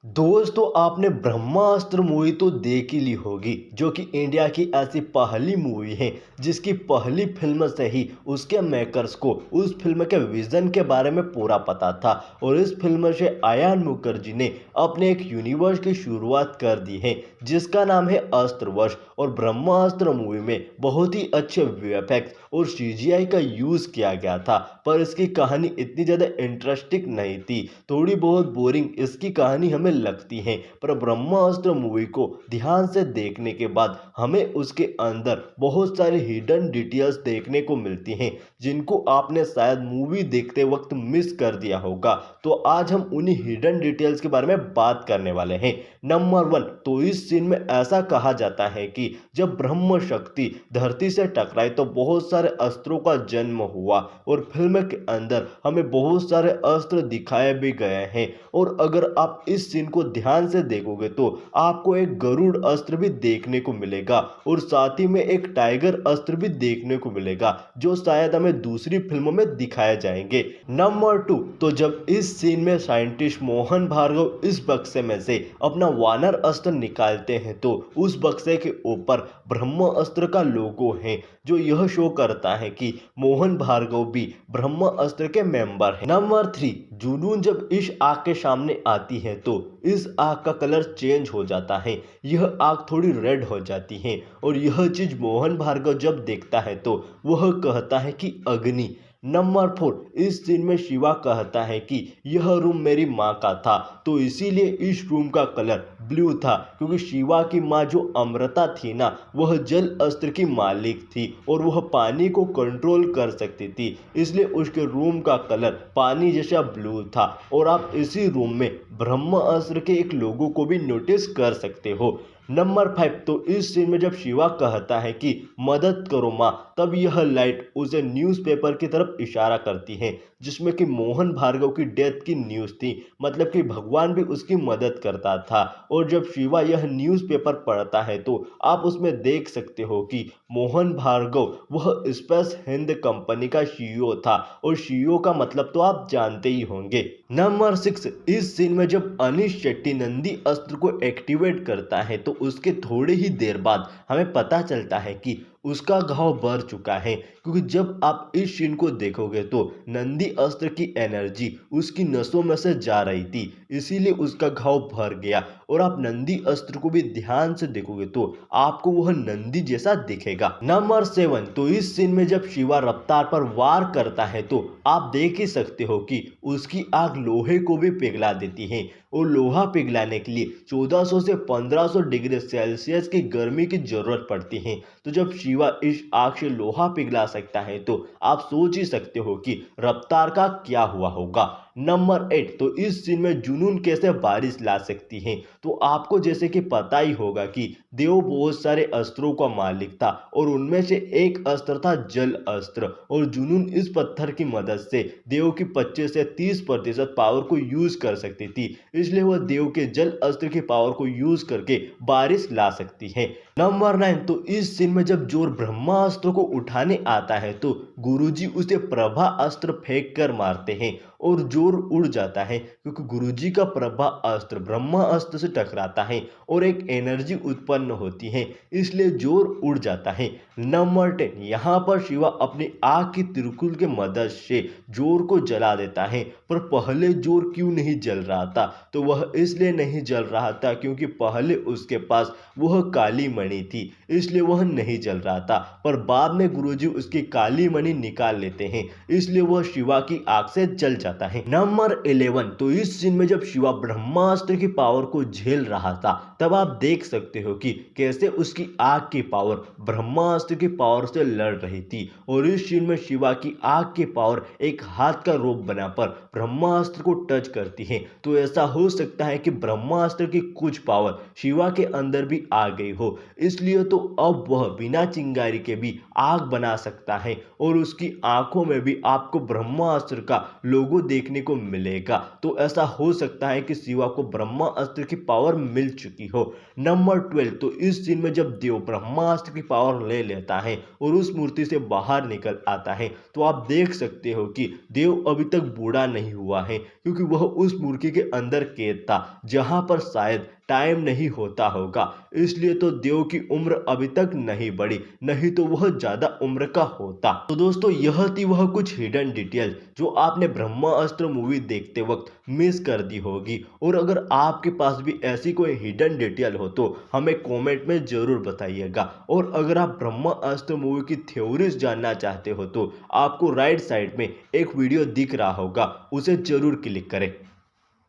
दोस्तों आपने ब्रह्मास्त्र मूवी तो देख ही ली होगी जो कि इंडिया की ऐसी पहली मूवी है जिसकी पहली फिल्म से ही उसके मेकर्स को उस फिल्म के विजन के बारे में पूरा पता था। और इस फिल्म से आयान मुखर्जी ने अपने एक यूनिवर्स की शुरुआत कर दी है जिसका नाम है अस्त्रवश। और ब्रह्मास्त्र मूवी में बहुत ही अच्छे वीएफएक्स और सीजीआई का यूज किया गया था, पर इसकी कहानी इतनी ज़्यादा इंटरेस्टिंग नहीं थी, थोड़ी बहुत बोरिंग इसकी कहानी हमें लगती है। पर ब्रह्मास्त्र मूवी को ध्यान से देखने के बाद हमें उसके अंदर बहुत सारे हिडन डिटेल्स देखने को मिलती हैं जिनको आपने शायद मूवी देखते वक्त मिस कर दिया होगा। तो आज हम उन्हीं हिडन डिटेल्स के बारे में बात करने वाले हैं। नंबर 1, तो इस सीन में ऐसा कहा जाता है कि जब ब्रह्म शक्ति धरती से टकराई तो बहुत सारे अस्त्रों का जन्म हुआ और फिल्म के अंदर हमें बहुत सारे अस्त्र दिखाए भी गए हैं। और अगर आप इस सीन को ध्यान से देखोगे तो आपको एक गरुड़ अस्त्र भी देखने को मिलेगा और साथ ही में एक टाइगर अस्त्र भी देखने को मिलेगा जो शायद हमें दूसरी फिल्मों में दिखाए जाएंगे। नंबर 2, तो जब इस सीन में साइंटिस्ट मोहन भार्गव इस बक्से में से अपना वानर अस्त्र निकालते हैं तो उस बक्से के ऊपर ब्रह्म अस्त्र का लोगो है जो यह शो करता है कि मोहन भार्गव भी ब्रह्म अस्त्र के मेंबर हैं। नंबर 3, जुनून जब इस आग के सामने आती है तो इस आग का कलर चेंज हो जाता है, यह आग थोड़ी रेड हो जाती है और यह चीज मोहन भार्गव जब देखता है तो वह कहता है कि अग्नि। नंबर 4, इस सीन में शिवा कहता है कि यह रूम मेरी माँ का था तो इसीलिए इस रूम का कलर ब्लू था, क्योंकि शिवा की माँ जो अमृता थी ना वह जल अस्त्र की मालिक थी और वह पानी को कंट्रोल कर सकती थी, इसलिए उसके रूम का कलर पानी जैसा ब्लू था। और आप इसी रूम में ब्रह्म अस्त्र के एक लोगो को भी नोटिस कर सकते हो। नंबर 5, तो इस सीन में जब शिवा कहता है कि मदद करो माँ, तब यह लाइट उसे न्यूज़पेपर की तरफ इशारा करती है जिसमें कि मोहन भार्गव की डेथ की न्यूज़ थी, मतलब कि भगवान भी उसकी मदद करता था। और जब शिवा यह न्यूज़पेपर पढ़ता है तो आप उसमें देख सकते हो कि मोहन भार्गव वह स्पेस हिंद कंपनी का सीईओ था और सीईओ का मतलब तो आप जानते ही होंगे। नंबर 6, इस सीन में जब अनीश शेट्टी नंदी अस्त्र को एक्टिवेट करता है तो उसके थोड़ी ही देर बाद हमें पता चलता है कि उसका घाव भर चुका है, क्योंकि जब आप इस सीन को देखोगे तो नंदी अस्त्र की एनर्जी उसकी नसों में से जा रही थी, इसीलिए उसका घाव भर गया। और आप नंदी अस्त्र को भी ध्यान से देखोगे तो आपको वह नंदी जैसा दिखेगा। नंबर 7, तो इस सीन में जब शिवा रफ्तार पर वार करता है तो आप देख ही सकते हो कि उसकी आग लोहे को भी पिघला देती है और लोहा पिघलाने के लिए 1400 से 1500 डिग्री सेल्सियस की गर्मी की जरूरत पड़ती है। तो जब शिवा इस आग से लोहा पिघला सकता है तो आप सोच ही सकते हो कि रफ्तार का क्या हुआ होगा। नंबर 8, तो इस सीन में जुनून कैसे बारिश ला सकती है, तो आपको जैसे कि पता ही होगा कि देव बहुत सारे अस्त्रों का मालिक था और उनमें से एक अस्त्र था जल अस्त्र, और जुनून इस पत्थर की मदद से देव की 25 से 30% पावर को यूज कर सकती थी, इसलिए वह देव के जल अस्त्र की पावर को यूज करके बारिश ला सकती है। नंबर 9, तो इस सीन में जब जोर ब्रह्मास्त्र को उठाने आता है तो गुरुजी उसे प्रभा अस्त्र फेंक कर मारते हैं और जोर उड़ जाता है, क्योंकि गुरुजी का प्रभा अस्त्र ब्रह्मास्त्र से टकराता है और एक एनर्जी उत्पन्न होती है, इसलिए जोर उड़ जाता है। नंबर 10, यहाँ पर शिवा अपनी आग की त्रिशूल की मदद से जोर को जला देता है, पर पहले जोर क्यों नहीं जल रहा था, तो वह इसलिए नहीं जल रहा था क्योंकि पहले उसके पास वह काली मणि थी, इसलिए वह नहीं जल रहा था। पर बाद में गुरुजी उसकी काली मणि निकाल लेते हैं, इसलिए वह शिवा की आग से जल जाता है। नंबर 11, तो इस सीन में जब शिवा ब्रह्मास्त्र की पावर को झेल रहा था तब आप देख सकते हो कि कैसे उसकी आग की पावर ब्रह्मास्त्र की पावर से लड़ रही थी, और इस सीन में शिवा की आग की पावर एक हाथ का रोप बनाकर ब्रह्मास्त्र को टच करती है। तो ऐसा हो सकता है कि ब्रह्मास्त्र की कुछ पावर शिवा के अंदर भी आ गई हो, इसलिए तो अब वह बिना चिंगारी के भी आग बना सकता है और उसकी आंखों में भी आपको ब्रह्मास्त्र का लोगो देखने को मिलेगा। तो ऐसा हो सकता है कि शिवा को ब्रह्मास्त्र की पावर मिल चुकी हो। नंबर 12, तो इस सीन में जब देव ब्रह्मास्त्र की पावर ले लेता है और उस मूर्ति से बाहर निकल आता है, तो आप देख सकते हो कि देव अभी तक बूढ़ा नहीं हुआ है, क्योंकि वह उस मूर्ति के अंदर कैद था जहां पर शायद टाइम नहीं होता होगा। इसलिए तो देव की उम्र अभी तक नहीं बढ़ी, नहीं तो वह ज्यादा उम्र का होता। तो दोस्तों यह थी वह कुछ हिडन डिटेल जो आपने ब्रह्मास्त्र मूवी देखते वक्त मिस कर दी होगी। और अगर आपके पास भी ऐसी कोई हिडन डिटेल हो तो हमें कमेंट में जरूर बताइएगा। और अगर आप ब्रह्मास्त्र मूवी की थ्योरीज जानना चाहते हो तो आपको राइट साइड में एक वीडियो दिख रहा होगा, उसे जरूर क्लिक करें।